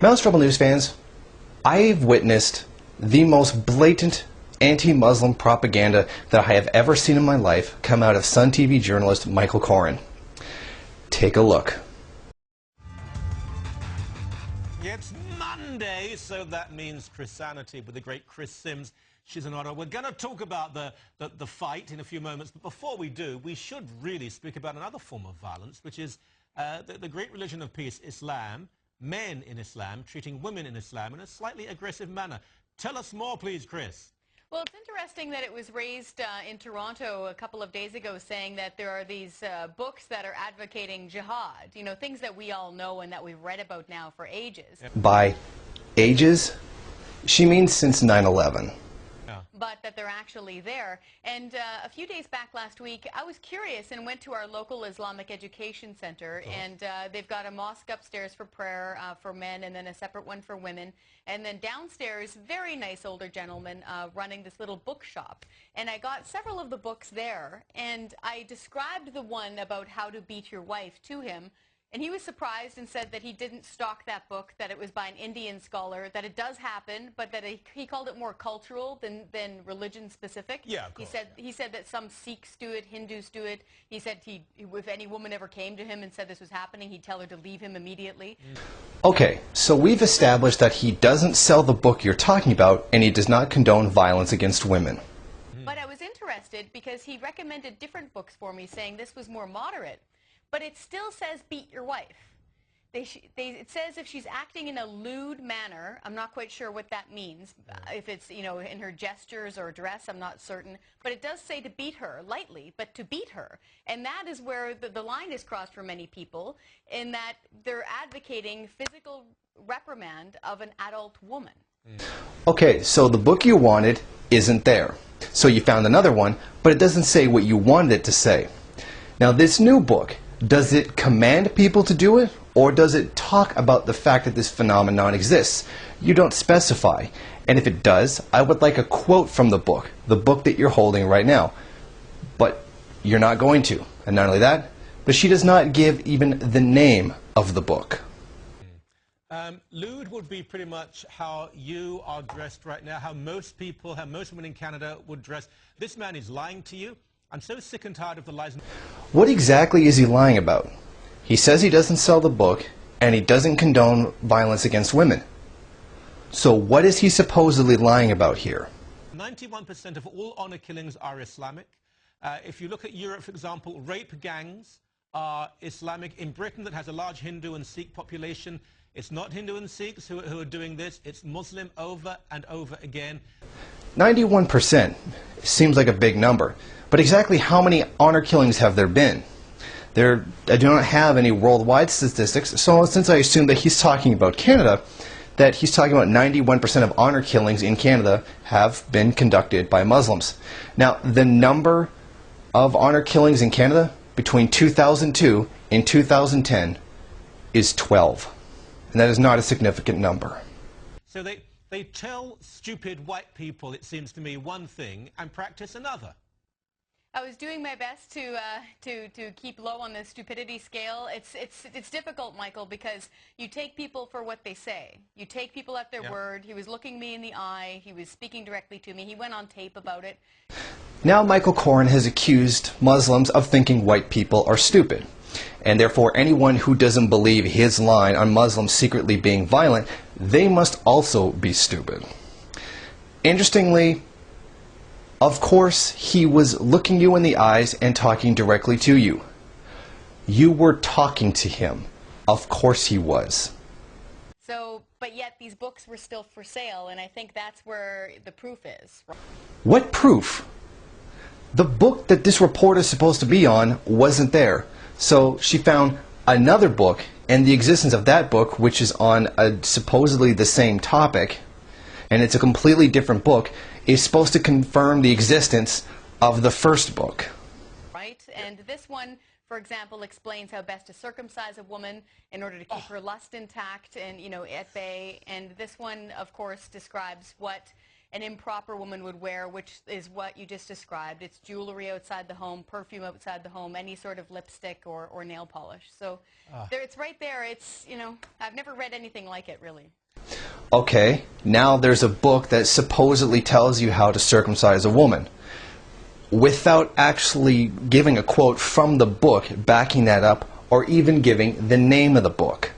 Maoist Rebel News fans, I've witnessed the most blatant anti-Muslim propaganda that I have ever seen in my life come out of SunTV journalist Michael Coren. Take a look. It's Monday, so that means Christianity with the great Chris Sims. She's an honor. We're going to talk about the fight in a few moments, but before we do, we should really speak about another form of violence, which is the great religion of peace, Islam, men in Islam treating women in Islam in a slightly aggressive manner. Tell us more, please, Chris. Well, it's interesting that it was raised in Toronto a couple of days ago, saying that there are these books that are advocating jihad, you know, things that we all know and that we've read about now for ages. By ages, she means since 9/11. But that they're actually there. And a few days back last week, I was curious and went to our local Islamic Education Center, and they've got a mosque upstairs for prayer for men and then a separate one for women. And then downstairs, very nice older gentleman running this little bookshop. And I got several of the books there, and I described the one about how to beat your wife to him. And he was surprised and said that he didn't stock that book, that it was by an Indian scholar, that it does happen, but that he called it more cultural than religion-specific. Yeah, of course. He said that some Sikhs do it, Hindus do it. He said if any woman ever came to him and said this was happening, he'd tell her to leave him immediately. Okay, so we've established that he doesn't sell the book you're talking about, and he does not condone violence against women. But I was interested because he recommended different books for me, saying this was more moderate. But it still says beat your wife. It says if she's acting in a lewd manner, I'm not quite sure what that means. If it's, you know, in her gestures or dress, I'm not certain. But it does say to beat her, lightly, but to beat her. And that is where the line is crossed for many people, in that they're advocating physical reprimand of an adult woman. Okay, so the book you wanted isn't there. So you found another one, but it doesn't say what you wanted it to say. Now this new book, does it command people to do it, or does it talk about the fact that this phenomenon exists? You don't specify. And if it does, I would like a quote from the book that you're holding right now. But you're not going to. And not only that, but she does not give even the name of the book. Lewd would be pretty much how you are dressed right now, how most people, how most women in Canada would dress. This man is lying to you. I'm so sick and tired of the lies. What exactly is he lying about? He says he doesn't sell the book, and he doesn't condone violence against women. So what is he supposedly lying about here? 91% of all honor killings are Islamic. If you look at Europe, for example, rape gangs are Islamic. In Britain, that has a large Hindu and Sikh population, it's not Hindu and Sikhs who are doing this. It's Muslim over and over again. 91% seems like a big number. But exactly how many honor killings have there been? I do not have any worldwide statistics, so since I assume that he's talking about Canada, that he's talking about 91% of honor killings in Canada have been conducted by Muslims. Now, the number of honor killings in Canada between 2002 and 2010 is 12. And that is not a significant number. So they tell stupid white people, it seems to me, one thing and practice another. I was doing my best to keep low on the stupidity scale. It's difficult, Michael, because you take people for what they say. You take people at their word. He was looking me in the eye. He was speaking directly to me. He went on tape about it. Now Michael Coren has accused Muslims of thinking white people are stupid. And therefore anyone who doesn't believe his line on Muslims secretly being violent, they must also be stupid. Interestingly, of course, he was looking you in the eyes and talking directly to you. You were talking to him. Of course he was. So, but yet these books were still for sale, and I think that's where the proof is. What proof? The book that this report is supposed to be on wasn't there. So she found another book, and the existence of that book, which is on supposedly the same topic, and it's a completely different book, is supposed to confirm the existence of the first book. Right, and this one, for example, explains how best to circumcise a woman in order to keep her lust intact and, you know, at bay. And this one, of course, describes what an improper woman would wear, which is what you just described. It's jewelry outside the home, perfume outside the home, any sort of lipstick or nail polish. So there, it's right there. It's, you know, I've never read anything like it, really. Okay, now there's a book that supposedly tells you how to circumcise a woman, without actually giving a quote from the book backing that up, or even giving the name of the book.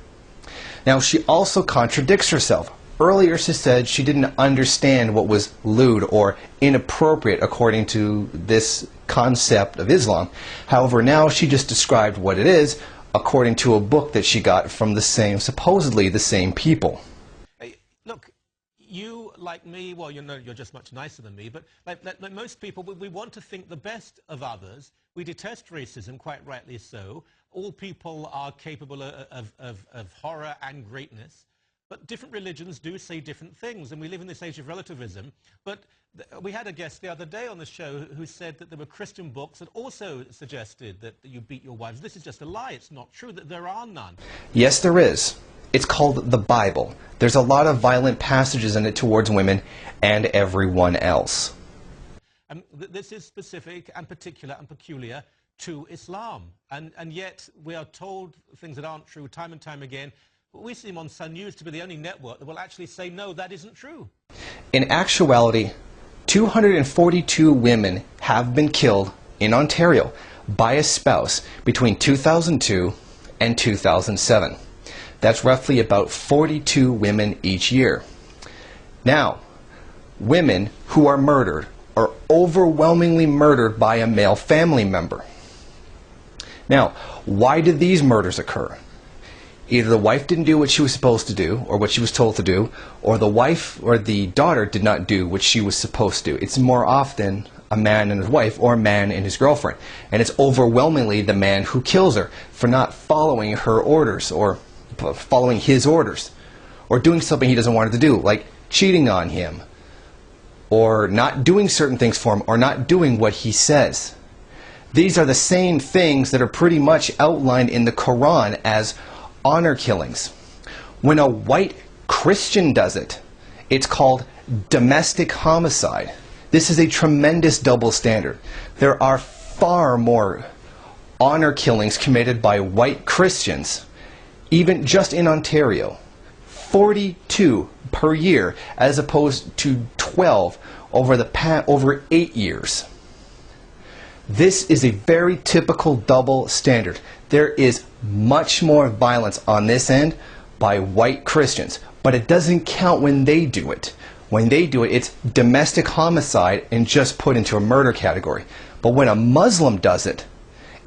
Now, she also contradicts herself. Earlier she said she didn't understand what was lewd or inappropriate according to this concept of Islam. However, now she just described what it is according to a book that she got from the same, supposedly the same people. Hey, look, you, like me, well, you know, you're just much nicer than me, but like most people, we want to think the best of others. We detest racism, quite rightly so. All people are capable of horror and greatness. But different religions do say different things, and we live in this age of relativism. But we had a guest the other day on the show who said that there were Christian books that also suggested that you beat your wives. This is just a lie. It's not true, that there are none. Yes, there is. It's called the Bible. There's a lot of violent passages in it towards women and everyone else. This is specific and particular and peculiar to Islam. And yet we are told things that aren't true time and time again. But we seem on Sun News to be the only network that will actually say, no, that isn't true. In actuality, 242 women have been killed in Ontario by a spouse between 2002 and 2007. That's roughly about 42 women each year. Now, women who are murdered are overwhelmingly murdered by a male family member. Now, why did these murders occur? Either the wife didn't do what she was supposed to do, or what she was told to do, or the wife or the daughter did not do what she was supposed to do. It's more often a man and his wife, or a man and his girlfriend. And it's overwhelmingly the man who kills her for not following her orders, or following his orders, or doing something he doesn't want her to do, like cheating on him, or not doing certain things for him, or not doing what he says. These are the same things that are pretty much outlined in the Quran as honor killings. When a white Christian does it, it's called domestic homicide. This is a tremendous double standard. There are far more honor killings committed by white Christians, even just in Ontario. 42 per year, as opposed to 12 over 8 years. This is a very typical double standard. There is much more violence on this end by white Christians, but it doesn't count when they do it. When they do it, it's domestic homicide and just put into a murder category. But when a Muslim does it,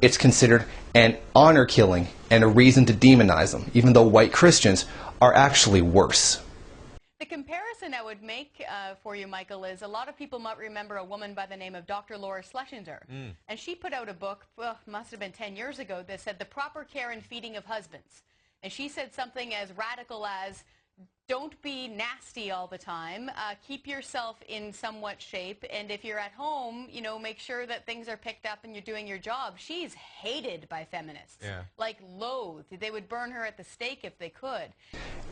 it's considered an honor killing and a reason to demonize them, even though white Christians are actually worse. The comparison I would make for you, Michael, is a lot of people might remember a woman by the name of Dr. Laura Schlessinger. And she put out a book, well, must have been 10 years ago, that said The Proper Care and Feeding of Husbands. And she said something as radical as, don't be nasty all the time, keep yourself in somewhat shape, and if you're at home, you know, make sure that things are picked up and you're doing your job. She's hated by feminists, like loathed. They would burn her at the stake if they could.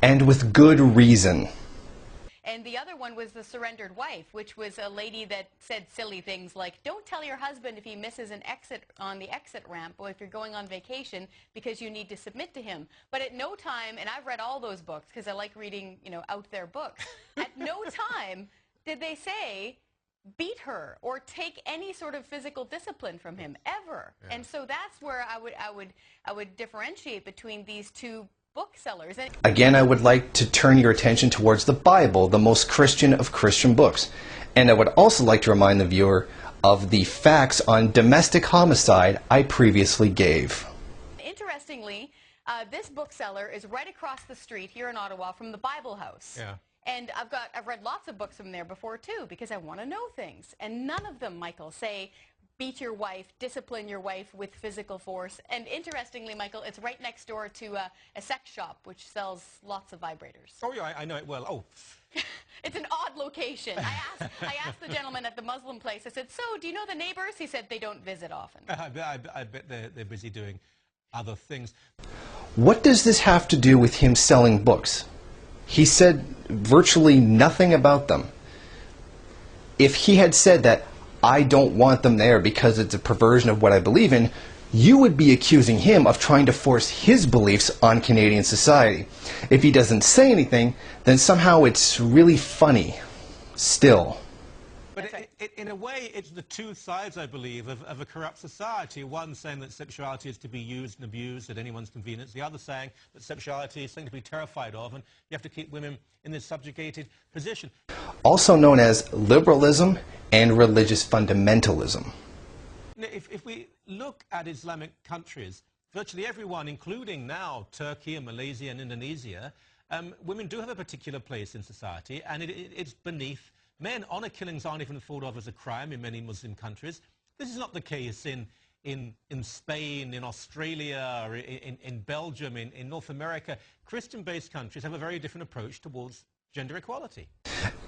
And with good reason. And the other one was The Surrendered Wife, which was a lady that said silly things like, don't tell your husband if he misses an exit on the exit ramp or if you're going on vacation because you need to submit to him. But at no time, and I've read all those books because I like reading, you know, out there books, at no time did they say, beat her or take any sort of physical discipline from him, ever. And so that's where I would differentiate between these two booksellers. Again, I would like to turn your attention towards the Bible, the most Christian of Christian books. And I would also like to remind the viewer of the facts on domestic homicide I previously gave. Interestingly, this bookseller is right across the street here in Ottawa from the Bible House. And I've read lots of books from there before too, because I want to know things. And none of them, Michael, say beat your wife, discipline your wife with physical force. And interestingly, Michael, it's right next door to a sex shop which sells lots of vibrators. Oh, yeah, I know it well. Oh. It's an odd location. I asked the gentleman at the Muslim place, I said, so, do you know the neighbors? He said they don't visit often. I bet they're busy doing other things. What does this have to do with him selling books? He said virtually nothing about them. if he had said that, I don't want them there because it's a perversion of what I believe in, you would be accusing him of trying to force his beliefs on Canadian society. If he doesn't say anything, then somehow it's really funny. Still. But in a way, it's the two sides, I believe, of a corrupt society. One saying that sexuality is to be used and abused at anyone's convenience. The other saying that sexuality is something to be terrified of, and you have to keep women in this subjugated position. Also known as liberalism and religious fundamentalism. If we look at Islamic countries, virtually everyone, including now Turkey and Malaysia and Indonesia, women do have a particular place in society, and it's beneath men. Honor killings aren't even thought of as a crime in many Muslim countries. This is not the case in Spain, in Australia, or in Belgium, in North America. Christian-based countries have a very different approach towards gender equality.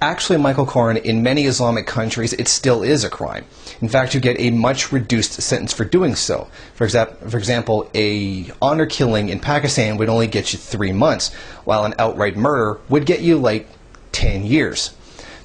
Actually, Michael Coren, in many Islamic countries, it still is a crime. In fact, you get a much reduced sentence for doing so. For example, a honor killing in Pakistan would only get you 3 months, while an outright murder would get you like 10 years.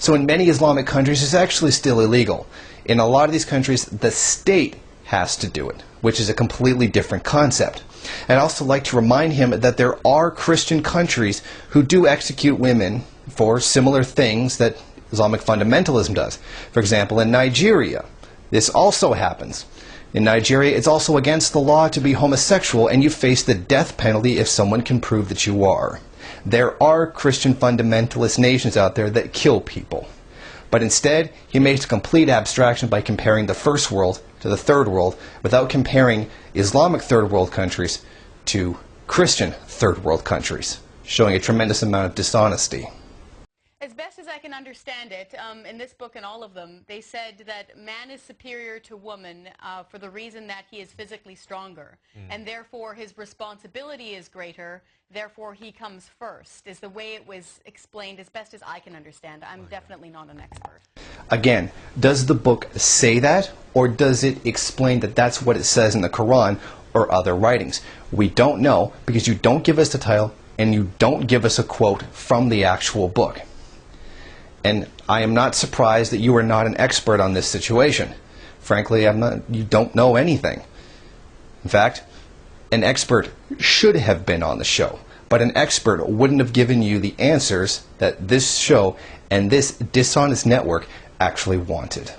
So in many Islamic countries, it's actually still illegal. In a lot of these countries, the state has to do it, which is a completely different concept. I'd also like to remind him that there are Christian countries who do execute women for similar things that Islamic fundamentalism does. For example, in Nigeria, this also happens. In Nigeria, it's also against the law to be homosexual, and you face the death penalty if someone can prove that you are. There are Christian fundamentalist nations out there that kill people. But instead, he makes a complete abstraction by comparing the first world to the third world without comparing Islamic third world countries to Christian third world countries, showing a tremendous amount of dishonesty. As best as I can understand it, in this book and all of them, they said that man is superior to woman for the reason that he is physically stronger, and therefore his responsibility is greater, therefore he comes first, is the way it was explained as best as I can understand. I'm definitely not an expert. Again, does the book say that, or does it explain that that's what it says in the Quran or other writings? We don't know, because you don't give us the title and you don't give us a quote from the actual book. And I am not surprised that you are not an expert on this situation. Frankly, you don't know anything. In fact, an expert should have been on the show, but an expert wouldn't have given you the answers that this show and this dishonest network actually wanted.